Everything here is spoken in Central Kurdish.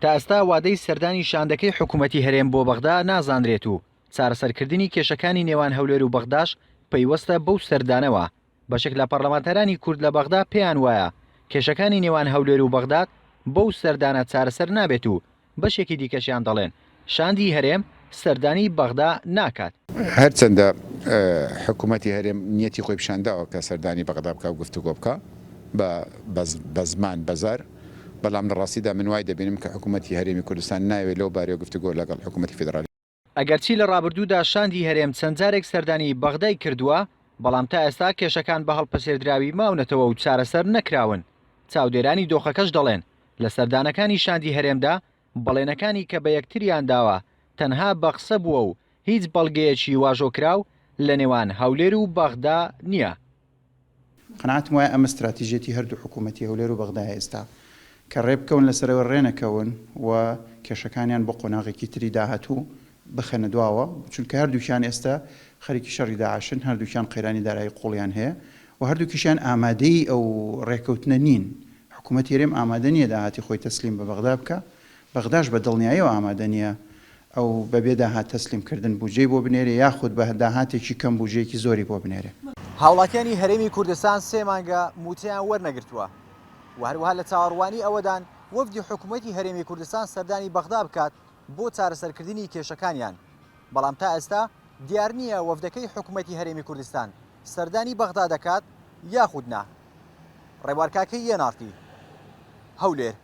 تا ئێستا وادەی سەردانی شاندەکەی حکوومەتی هەرێم بۆ بەغدا نازانرێت و چارەسەرکردنی کێشەکانی نێوان هەولێر و بەغداش پەیوەستە بەو سەردانەوە. بەشێک لە پەرلەمانتەرانی کورد لە بەغدا پێیان وایە کێشەکانی نێوان هەولێر و بەغداد بەو سەردانە چارەسەر نابێت و بەشێکی دیکەشیان دەڵێن شاندی هەرێم سەردانی بەغدا ناکات. هەرچەندە حکوومەتی هەرێم نیەتی خۆی پیشانداوە کە سەردانی بەغدا بکە و گفتوگۆ بکە بە زمان بەزار، بەڵام لە ڕاستیدا من وای دەبینم کە حکوومەتی هەرێمی کوردستان ناوێت لەو بارەیە گفتوگۆ لەگەڵ حکوومەتی فیدرالی. ئەگەرچی لە ڕابردوودا شاندی هەرێم چەند جارێک سەردانی بەغدای کردووە، بەڵام تا ئێستا کێشەکان بە هەڵپەسێردراوی ماونەتەوە و چارەسەر نەکراون. چاودێرانی دۆخەکەش دەڵێن لە سەردانەکانی شاندی هەرێمدا بەڵێنەکانی کە بە یەکتریان داوە تەنها بە قسە بووە و هیچ بەڵگەیەکی واژۆکراو لە نێوان هەولێر و بەغدا نییە. قەناعەتم وایە ئەمە استراتیژێتی هەردوو حکوومەتی هەولێر و بەغدایە ئێستا کە ڕێبکەون لەسەرەوە ڕێنەکەون و کێشەکانیان بۆ قۆناغێکی تری داهاتوو بخەنە دواوە، چونکە هەردووکیان ئێستا خەریکی شەڕی داعشن، هەردووکیان قەیرانی دارایی قوڵیان هەیە و هەردووکیشیان ئامادەی ئەو ڕێکەوتنە نین. حکوومەتی هەرێم ئامادە نییە داهاتی خۆی تەسلیم بە بەغدا بکە، بەغداش بە دڵنیاییەوە ئامادە نییە ئەو بەبێ داهات تەسلیمکردن بودجەی بۆ بنێرێ یاخود بە داهاتێکی کەم بودجەیەکی زۆری بۆ بنێرێ. هاوڵاتیانی هەرێمی کوردستان 3 مانگە موتیان وەرنەگرتووە و هەروەها لە چاوەڕوانی ئەوەدان وەفدی حکوومەتی هەرێمی کوردستان سەردانی بەغدا بکات بۆ چارەسەرکردنی کێشەکانیان، بەڵام تا ئێستا دیار نییە وەفدەکەی حکوومەتی هەرێمی کوردستان سەردانی بەغدا دەکات یاخود نا. ڕێبوارکاکەی یەناڵی هەولێر.